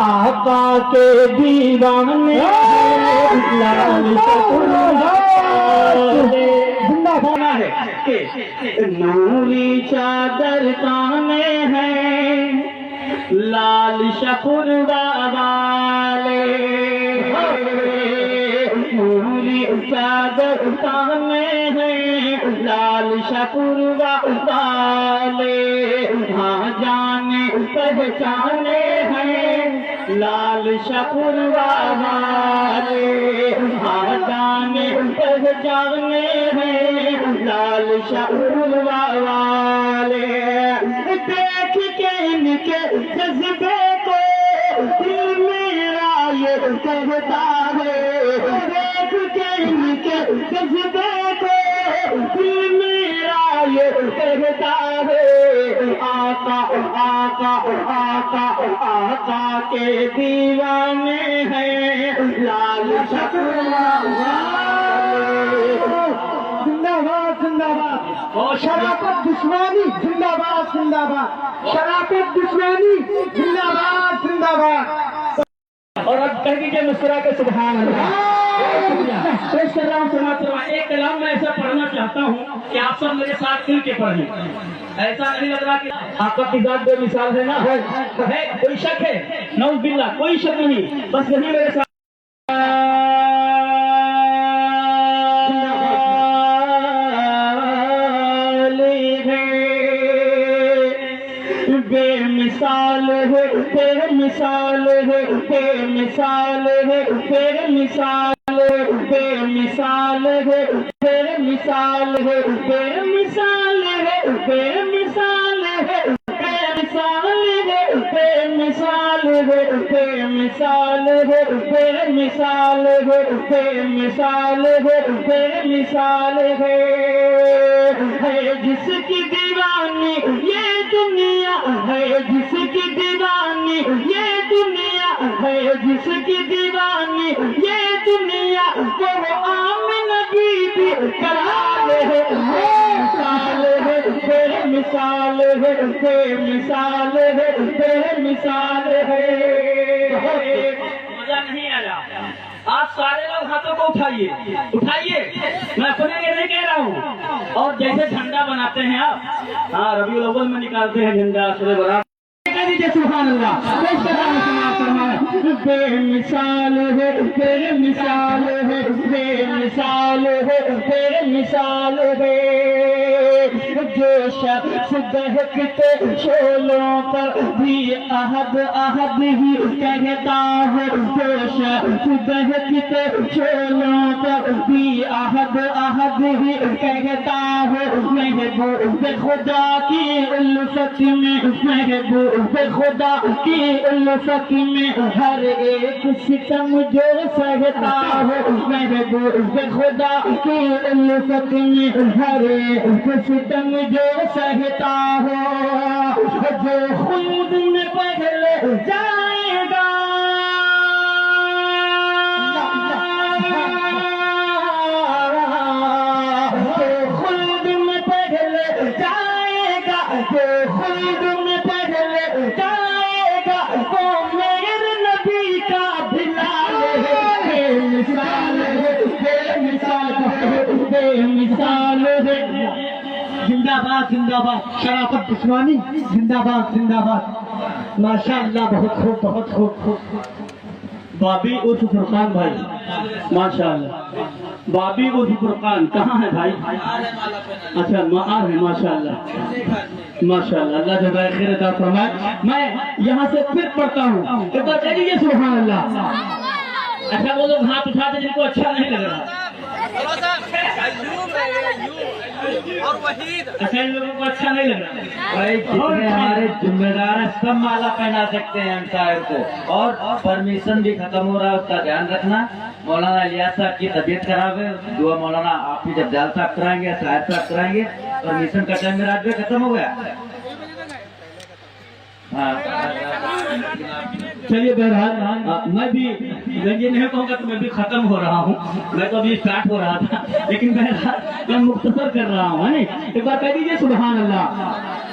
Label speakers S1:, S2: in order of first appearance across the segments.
S1: آقا کے دیوانے لال زندہ ہونا ہے کہ نوری چادر تانے ہیں لال شکر والے نوری چادر تانے ہیں لال شکر والے ہاں جانے پہچانے ہیں لال شکر والے ہاں جانے پہچانے ہیں لال شکر والے دیکھ کے ان کے جذبے کو دل میرا یہ کہتا ہے دیکھ کے ان کے جذبے کو دل میرا یہ کہتا ہے آقا آقا آقا آقا کے دیوانے ہیں لال شکر زندہ باد زندہ باد شرافت دشمانی زندہ باد زندہ باد شرافت دشمانی زندہ باد زندہ باد اور اب کہہ دیجیے مسکرا کے سبحان اللہ پیش کر رہا ہوں سماعت فرمائیں ایک کلام میں ایسا پڑھنا چاہتا ہوں کہ آپ سب میرے ساتھ مل کے پڑھیں ایسا نہیں لگ رہا کہ آقا کی ذات بے مثال ہے نا ہے کوئی شک ہے نعوذ باللہ کوئی شک نہیں بس یہی میرے ساتھ بے مثال ہے تیرے مثال ہے بے مثال ہے تیرے مثال بے مثال ہے تیرے مثال ہے تیرے مثال ہے بے مثال ہے بے مثال ہے بے مثال ہے بے مثال ہے بے مثال ہے بے مثال ہے بے مثال ہے جس کی دیوانی یہ دنیا ہے جس کی دیوانی یہ دنیا ہے جس کی دیوانی یہ دنیا وہ آمنہ بی بی کلال ہے مثال ہے تیرے مثال ہے تیرے مثال ہے تیرے مثال ہے مزہ نہیں آیا آپ سارے لوگ ہاتھوں کو اٹھائیے اٹھائیے میں اپنے لیے نہیں کہہ رہا ہوں اور جیسے جھنڈا بناتے ہیں آپ ہاں ربیع الاول میں نکالتے ہیں جھنڈا سورہ برات سبحان اللہ بے مثال ہے تیرے مثال ہے بے مثال ہے تیرے مثال ہے جو شخص دہکتے شعلوں پر بھی احد احد ہی کہتا ہے جو شخص دہکتے شعلوں پر بھی احد احد ہی کہتا ہے محبوب خدا کی الفت میں محبوب خدا کی الفت میں ہر ایک ستم جو سہتا ہے محبوب خدا کی الفت میں ہر ایک ستم جو سہتا ہو جو خود میں پہلے جائے گا جو خود میں پہلے جائے گا جو خود میں پہلے جائے گا وہ میرے نبی کا بلال ہے بے مثال ہے بے مثال ہے بے مثال ہے زندہ باد زندہ باد شرافت دشمانی زندہ باد زندہ باد ماشاء اللہ بہت خوب بہت خوب بابی عرف فرقان بھائی ماشاء اللہ بابی عرف فرقان کہاں ہے بھائی اچھا معار ہے ماشاء اللہ ماشاء اللہ اللہ جزائے خیر عطا فرمائے میں یہاں سے پھر پڑھتا ہوں ایک بار کہہ دیجیے سبحان اللہ اچھا وہ لوگ ہاتھ اٹھاتے جن کو اچھا نہیں لگ رہا اچھا ان لوگوں کو اچھا نہیں لگ رہا
S2: بھائی جتنے ہمارے ذمہ دار ہیں سب مالا پہنا سکتے ہیں ہم شاعر کو اور پرمیشن بھی ختم ہو رہا ہے اس کا دھیان رکھنا مولانا الیاس صاحب کی طبیعت خراب ہے دعا مولانا آپ ہی جب جال صاحب کرائیں گے شاعر صاحب کرائیں گے پرمیشن کا ٹائم میرا بھی ختم ہو گیا
S1: چلیے بہرحال میں بھی یہ نہیں کہوں گا کہ میں بھی ختم ہو رہا ہوں میں تو ابھی اسٹارٹ ہو رہا تھا لیکن بہرحال میں مختصر کر رہا ہوں ایک بار کہہ دیجیے سبحان اللہ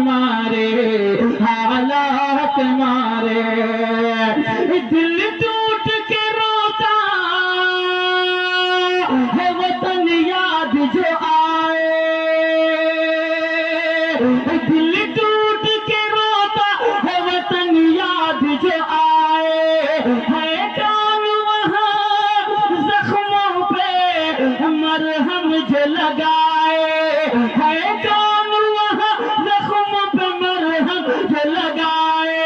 S1: مارے حالات مارے دل ٹوٹ کے روتا ہے وطن یاد جو آئے دل ٹوٹ کے روتا ہے وطن یاد جو آئے ہے کون وہاں زخموں پہ مرہم جو لگائے ہے کون وہاں زخموں پہ مرہم جو لگائے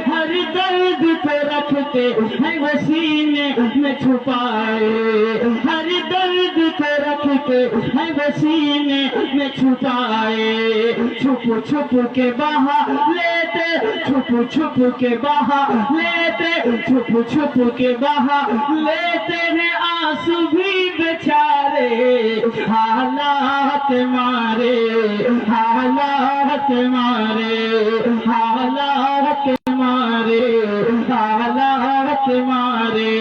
S1: ہر درد کو رکھتے ہیں وہ سینے میں چھپائے ہر درد کو رکھتے ہیں وہ سینے میں چھپائے چھپ چھپ کے بہا لیتے چھپ چھپ کے بہا لیتے چھپ چھپ کے بہا لیتے ہیں آنسو بھی بیچارے حالات مارے حالات مارے حالات مارے حالات مارے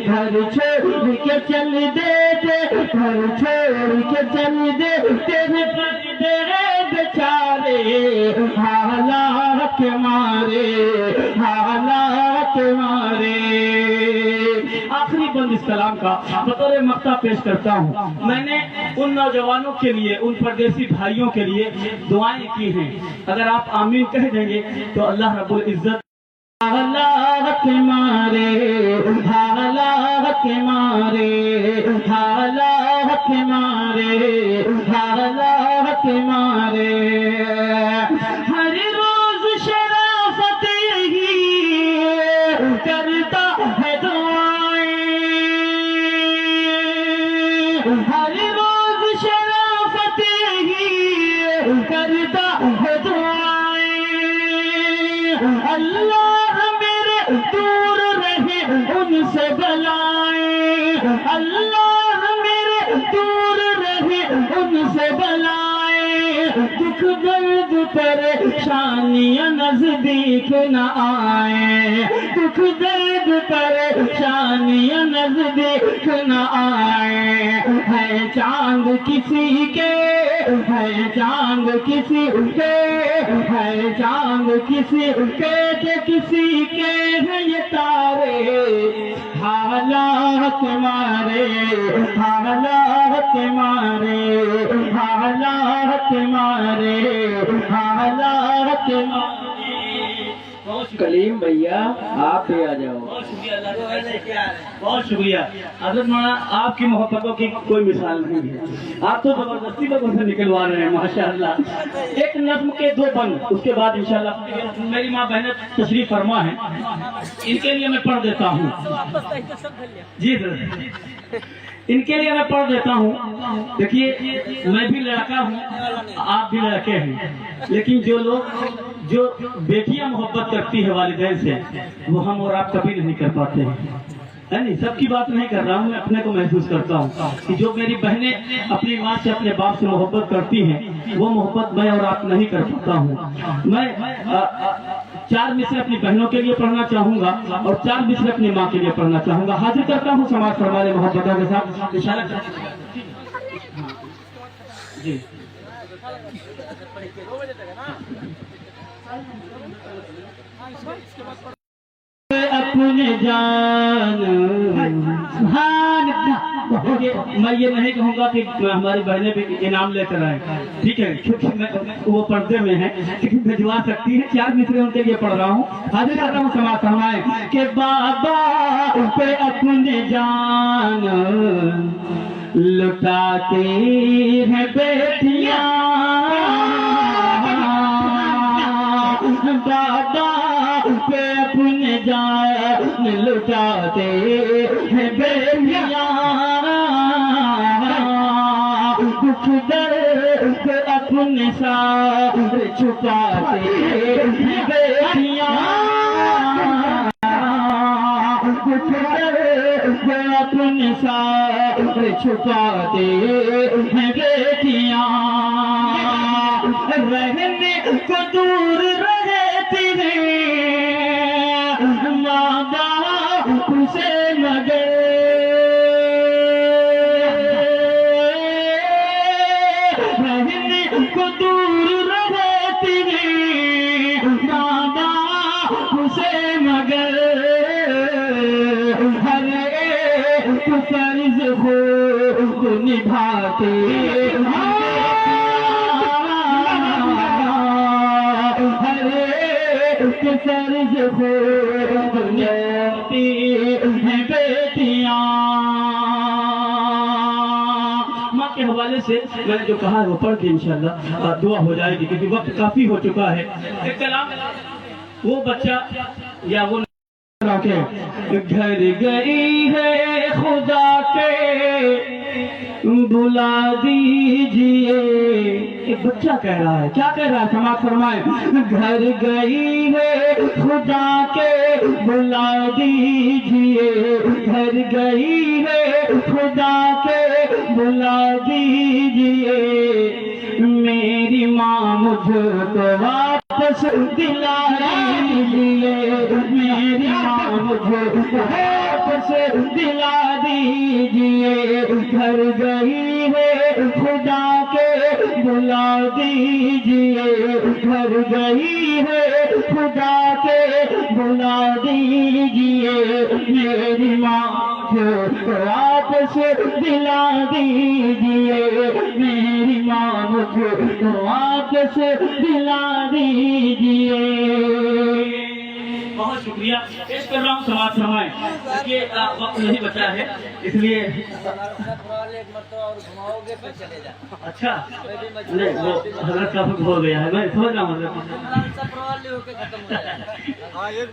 S1: گھر چھوڑ کے چل دیتے گھر چھوڑ کے چل دیتے تیرے بیچارے حالات مارے حالات مارے آخری بند اس کلام کا بطور مقطع پیش کرتا ہوں میں نے ان نوجوانوں کے لیے ان پردیسی بھائیوں کے لیے دعائیں کی ہیں اگر آپ آمین کہہ دیں گے تو اللہ رب العزت حالات مارے حالات مارے حالات مارے حالات مارے ہر روز شرافت یہی کرتا ہے دعائیں ہر روز شرافت یہی کرتا ہے دعائیں اللہ میرے دور رہے ان سے بلائیں اللہ میرے دور رہے ان سے بلائیں دکھ درد پریشانیاں نزدیک نہ آئیں دکھ درد پریشانیاں نزدیک نہ آئیں ہے چاند کسی کے ہے چاند کسی کے ہے چاند کسی کے کسی کے ہے یہ تارے حالات مارے حالات مارے حالات مارے حالات مارے
S2: کلیم بھیا آپ بھی آ جاؤ
S1: بہت شکریہ حضرت مولانا آپ کی محبتوں کی کوئی مثال نہیں ہے آپ تو زبردستی لوگوں سے نکلوا رہے ہیں ماشاءاللہ ایک نظم کے دو بند اس کے بعد انشاءاللہ میری ماں بہنیں تشریف فرما ہیں ان کے لیے میں پڑھ دیتا ہوں جی سر ان کے لیے میں پڑھ دیتا ہوں دیکھیے میں بھی لڑکا ہوں آپ بھی لڑکے ہیں لیکن جو لوگ جو بیٹیاں محبت کرتی ہے والدین سے وہ ہم اور آپ کبھی نہیں کر پاتے ہیں نہیں سب کی بات نہیں کر رہا ہوں میں اپنے کو محسوس کرتا ہوں کہ جو میری بہنیں اپنی ماں سے اپنے باپ سے محبت کرتی ہیں وہ محبت میں اور آپ نہیں کر پاتا ہوں میں 4 مصرے اپنی بہنوں کے لیے پڑھنا چاہوں گا اور 4 مصرے اپنی ماں کے لیے پڑھنا چاہوں گا حاضر کرتا ہوں سماج فرمانے محبتوں کے ساتھ اشارہ جی اپنے جان میں یہ نہیں کہوں گا کہ ہماری بہنیں بھی انعام لے کر آئے ٹھیک ہے کیونکہ وہ پردے میں ہیں لیکن بھجوا سکتی ہیں 4 مصرے ان کے لیے پڑھ رہا ہوں حاضر کر رہا ہوں سماعت فرمائیں کہ بابا پہ اپنے جان لٹاتی ہیں بیٹیاں دادا پہ اپنے جان لٹاتے ہیں بیٹیاں دکھ درد اپنے ساتھ چھپاتے ہیں بیٹیاں دکھ درد اپنے ساتھ چھپاتے ہیں بیٹیاں رہنے کو دور رہتی ہیں ماں باپ سے مگر رہنے کو دور رہتی فرض خود نبھاتے ہر ایک فرض خود نبھاتی ہیں بیٹیاں. ماں کے حوالے سے میں نے جو کہا ہے وہ پڑھ کے انشاءاللہ دعا ہو جائے گی کیونکہ وقت کافی ہو چکا ہے. ایک کلام وہ بچہ یا وہ گھر گئی ہے خدا کے بلا دیجئے. ایک بچہ کہہ رہا ہے, کیا کہہ رہا ہے سماعت فرمائیں. گھر گئی ہے خدا کے بلا دیجئے, گھر گئی ہے خدا کے بلا دیجئے. میری ماں مجھ کو واپس دلا دیجئے, میری ماں مجھ کو واپس دلا دیجئے. گھر گئی ہے خدا کے بلا دیجئے, گھر گئی ہے خدا کے بلا دیجئے. میری ماں کو واپس دلا دیجئے, میری ماں مجھ کو واپس دلا دیجئے. بہت شکریہ. پیش کر رہا ہوں سماعت فرمائیں. یہ وقت نہیں بچا ہے اس لیے. اچھا نہیں وہ حضرت کا وقت ہو گیا ہے, میں سمجھ رہا ہوں.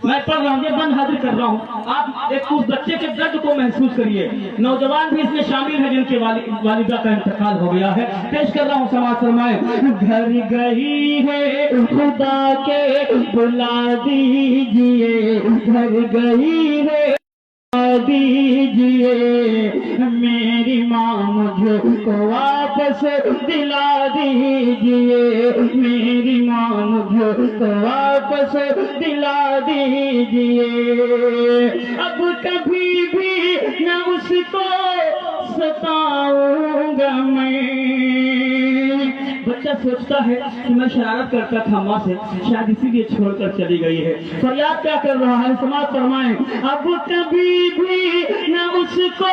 S1: میں پڑھ رہا ہوں, یہ بند حاضر کر رہا ہوں. آپ ایک اس بچے کے درد کو محسوس کریے. نوجوان بھی اس میں شامل ہے جن کے والدہ کا انتقال ہو گیا ہے. پیش کر رہا ہوں سماعت فرمائیں. گھر گئی ہے خدا کے بلا دیجئے, گھر گئی ہے دیجئے. میری ماں مجھ کو واپس دلا دیجئے, میری ماں مجھ کو واپس دلا دیجئے. اب کبھی بھی نہ اس کو ستاؤں گا میں. بچہ سوچتا ہے کہ میں شرارت کرتا تھا ماں سے, شاید اسی لیے چھوڑ کر چلی گئی ہے. فریاد کیا کر رہا ہے سماعت فرمائیں. اب کبھی بھی نہ اس کو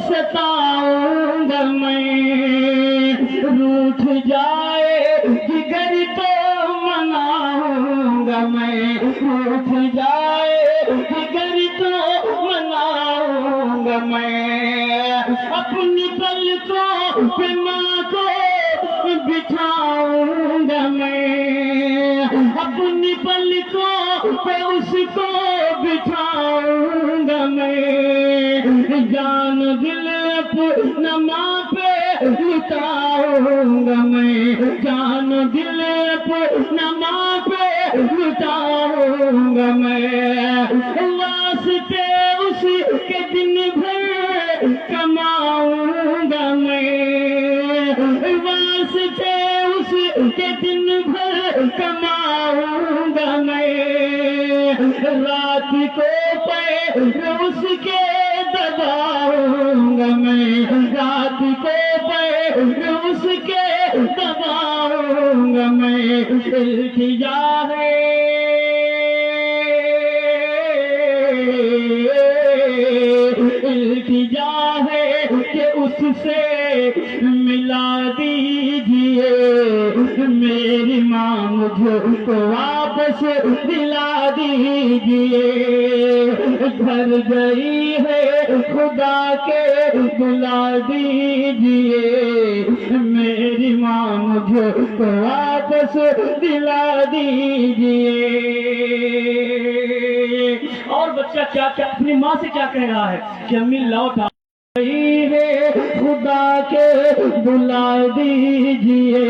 S1: ستاؤں گا میں, روٹھ جائے جگر تو مناؤں گا میں, روٹھ جائے جگر تو مناؤں گا میں. اپنی پلکوں پہ ماں کو بٹھاؤں گا میں, اپنی پلکوں پہ اس کو بٹھاؤں گا میں. جان دل اپنا ماں پہ لٹاؤں گا میں, جان دل اپنا ماں پہ لٹاؤں گا میں. واسطے اس کے دن بھر کماؤں گا میں, واسطے اس کے دن بھر کماؤں گا میں. رات کو پیر اس کے دباؤں گا میں, رات کو پیر اس کے دباؤں گا میں. التجا ہے التجا ہے کہ اس سے ملا دیجئے. میری ماں مجھ کو واپس دلا دیجئے. گھر گئی ہے خدا کے بلا دیجئے, میری ماں مجھ کو واپس دلا دیجئے. اور بچہ کیا اپنی ماں سے کیا کہہ رہا ہے کہ امی لوٹ گئی ہے خدا کے بلا دیجئے.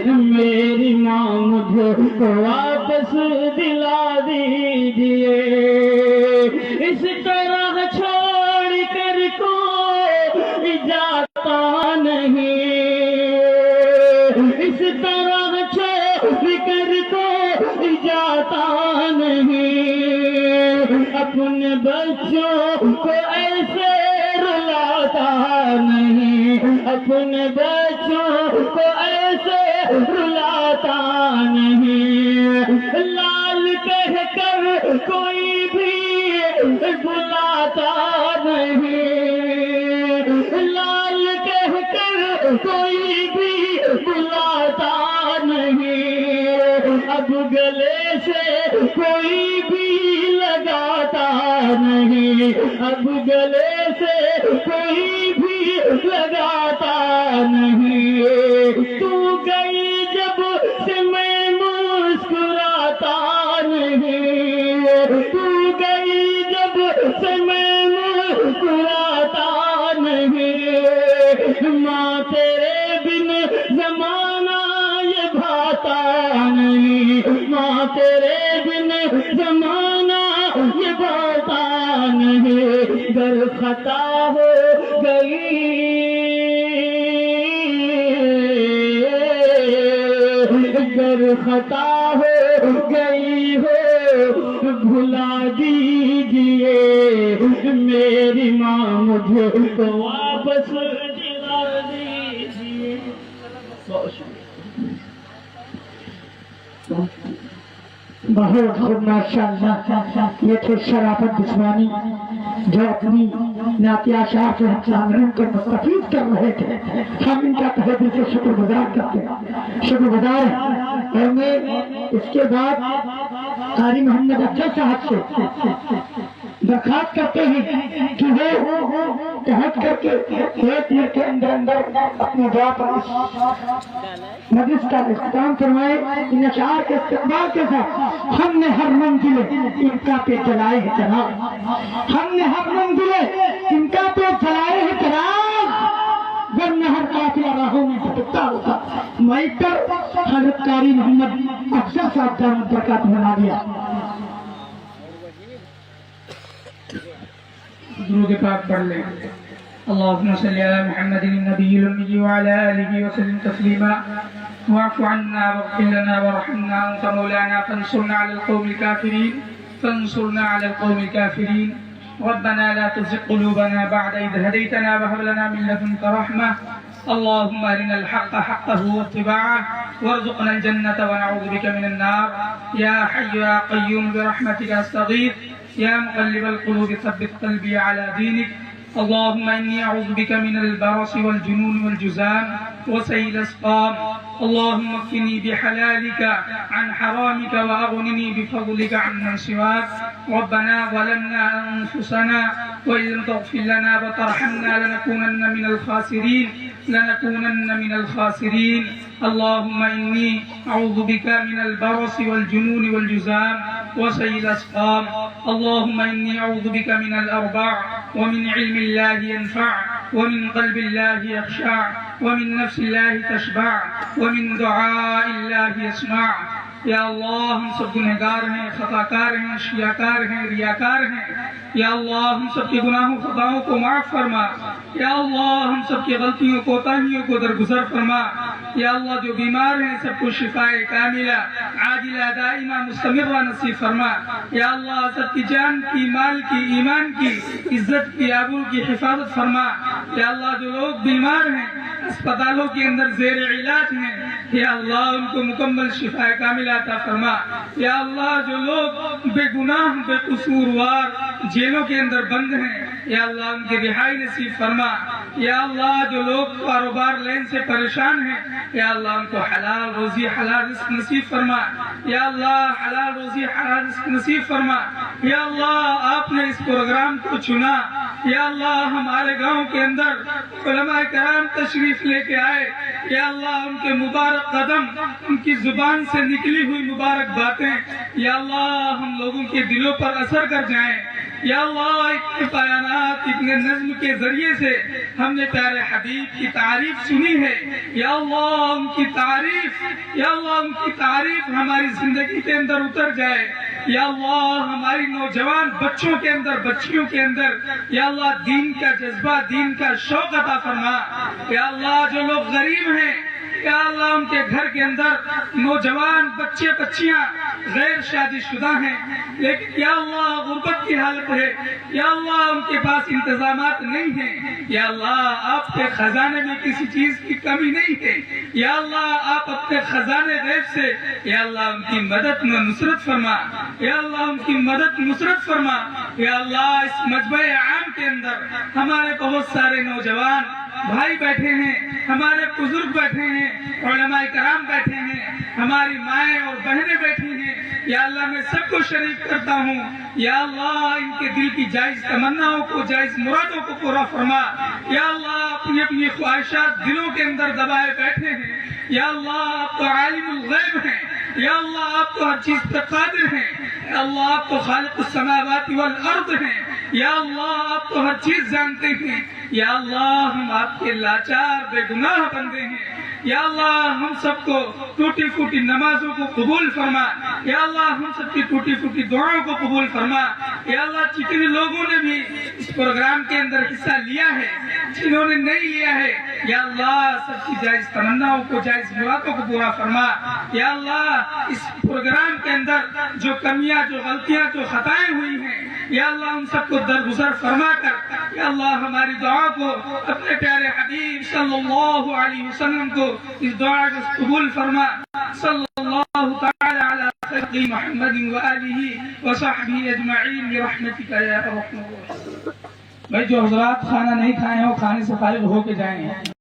S1: میری ماں مجھ کو واپس دلا دیجئے. اس طرح چھوڑ کر کوئی جاتا نہیں, اس طرح چھوڑ کر کوئی جاتا نہیں. اپنے بچوں کو ایسے رلاتا نہیں, اپنے بچوں کو ایسے رلاتا نہیں. لال کہہ کر کوئی بھی بلاتا نہیں, کوئی بھی بلاتا نہیں، اب گلے سے کوئی بھی لگاتا نہیں، اب گلے سے کوئی بھی لگاتا نہیں، تو گئی جب سے میں مسکراتا نہیں، تو گئی جب سے میں مسکراتا نہیں، ماں تیرے بن زمانہ یہ بھاتا نہیں، ماں تیرے بن زمانہ یہ بھاتا نہیں، گر خطا ہو گئی، گر خطا ہو گئی ہو بھلا دیجئے، میری ماں مجھے تو واپس دلا دیجئے۔ بہت خوب ماشاءاللہ، یہ تھے شرافت عثمانی جو اپنی نعتیہ شاہ سے سامعین کو مستفید کر رہے تھے۔ ہم ان کا تہہ دل سے شکر گزار کرتے ہیں، شکر گزار ہیں۔ اور میں اس کے بعد قاری محمد افضل صاحب سے درخواست کرتے ہیں کہ وہ تحت کر کے ایک منٹ کے اندر اندر اپنی دعا پر مجلس کا اختتام فرمائے۔ ان اشعار کے استقبال کے ساتھ ہم نے ہر منزل ان کا پہ جلائے ہے چراغ، ہم نے ہر منزل ان کا پہ جلائے ہے چراغ، ورنہ ہر قافلہ راہوں میں بھٹکتا ہوتا۔ مائک پر حضرت قاری محمد افضل صاحب کا برکات بنا دیا۔ درود پاک پڑھ لیں۔ اللهم صل على محمد النبي الأمي وعلى آله وسلم تسليما، واعف عنا واغفر لنا وارحمنا، أنت مولانا فانصرنا على القوم الكافرين، فانصرنا على القوم الكافرين، ربنا لا تزغ قلوبنا بعد إذ هديتنا وهب لنا من لدنك رحمة، اللهم أرنا الحق حقه واتباعه وارزقنا الجنة ونعوذ بك من النار، يا حي يا قيوم برحمتك أستغيث، يا مقلب القلوب ثبت قلبي على دينك، اللهم إني أعوذ بك من البرص والجنون والجذام وسيء الأسقام، اللهم اكفني بحلالك عن حرامك وأغنني بفضلك عمن سواك، ربنا ظلمنا أنفسنا وإن لم تغفر لنا وترحمنا لنكونن من الخاسرين، لنكونن من الخاسرين، اللهم إني أعوذ بك من البرص والجنون والجذام وسيء الأسقام، اللهم إني أعوذ بك من الأربع ومن علم الله ينفع ومن قلب الله يخشع ومن نفس الله تشبع ومن دعاء الله يسمع۔ یا اللہ ہم سب گنہگار ہیں، خطاکار ہیں، شیاکار ہیں، ریاکار ہیں، یا اللہ ہم سب کے گناہوں خطاؤں کو معاف فرما، یا اللہ ہم سب کی غلطیوں کوتاہیوں کو درگزر فرما، یا اللہ جو بیمار ہیں سب کو شفاء کاملہ عاجلہ دائمہ مستمرہ نصیب فرما، یا اللہ سب کی جان کی، مال کی، ایمان کی، عزت کی، آبرو کی حفاظت فرما، یا اللہ جو لوگ بیمار ہیں اسپتالوں کے اندر زیر علاج ہیں، یا اللہ ان کو مکمل شفاء کاملہ عطا فرما، یا اللہ جو لوگ بے گناہ بے قصوروار جیلوں کے اندر بند ہیں، یا اللہ ان کی رہائی نصیب فرما، یا اللہ جو لوگ کاروبار لین سے پریشان ہیں، یا اللہ ان کو حلال روزی حلال رزق نصیب فرما، یا اللہ حلال روزی حلال رزق نصیب فرما، یا اللہ آپ نے اس پروگرام کو چنا، یا اللہ ہمارے گاؤں کے اندر علماء کرام تشریف لے کے آئے، یا اللہ ان کے مبارک قدم، ان کی زبان سے نکلی ہوئی مبارک باتیں یا اللہ ہم لوگوں کے دلوں پر اثر کر جائیں، یا اللہ اتنے بیانات اتنے نظم کے ذریعے سے ہم نے پیارے حبیب کی تعریف سنی ہے، یا اللہ ان کی تعریف، یا اللہ ان کی تعریف ہماری زندگی کے اندر اتر جائے، یا اللہ ہماری نوجوان بچوں کے اندر بچیوں کے اندر یا اللہ دین کا جذبہ دین کا شوق عطا فرما، یا اللہ جو لوگ غریب ہیں یا اللہ ان کے گھر کے اندر نوجوان بچے بچیاں غیر شادی شدہ ہیں لیکن یا اللہ غربت کی حالت ہے، یا اللہ ان کے پاس انتظامات نہیں ہیں، یا اللہ آپ کے خزانے میں کسی چیز کی کمی نہیں ہے، یا اللہ آپ اپنے خزانے غیب سے یا اللہ ان کی مدد میں نصرت فرما، یا اللہ ان کی مدد نصرت فرما، یا اللہ اس مجمع عام کے اندر ہمارے بہت سارے نوجوان
S3: بھائی بیٹھے ہیں، ہمارے بزرگ بیٹھے ہیں، علماء کرام بیٹھے ہیں، ہماری مائیں اور بہنیں بیٹھی ہیں، یا اللہ میں سب کو شریک کرتا ہوں، یا اللہ ان کے دل کی جائز تمناؤں کو، جائز مرادوں کو پورا فرما، یا اللہ اپنی اپنی خواہشات دلوں کے اندر دبائے بیٹھے ہیں، یا اللہ آپ تو عالم الغیب ہیں، یا اللہ آپ تو ہر چیز پر قادر ہیں، یا اللہ آپ تو خالق السماوات والارض ہیں، یا اللہ آپ تو ہر چیز جانتے ہیں، یا اللہ ہم آپ کے لاچار بے گناہ بندے ہیں، یا اللہ ہم سب کو ٹوٹی پھوٹی نمازوں کو قبول فرما، یا اللہ ہم سب کی ٹوٹی پھوٹی دعاؤں کو قبول فرما، یا اللہ جتنے لوگوں نے بھی اس پروگرام کے اندر حصہ لیا ہے، جنہوں نے نہیں لیا ہے، یا اللہ سب کی جائز تمناؤں کو، جائز مرادوں کو پورا فرما، یا اللہ اس پروگرام کے اندر جو کمیاں، جو غلطیاں، جو خطائیں ہوئی ہیں، یا اللہ ان سب کو درگزر فرما کر، یا اللہ ہماری دعا کو، اپنے پیارے حبیب صلی اللہ علیہ وسلم کو اس دعا کو قبول فرما، صلی اللہ تعالی علی خلق محمد وآلہ وصحبہ اجمعین برحمتک یا ارحم الراحمین۔ بھائی جو حضرات کھانا نہیں کھائے ہیں وہ کھانے سے فارغ ہو کے جائیں۔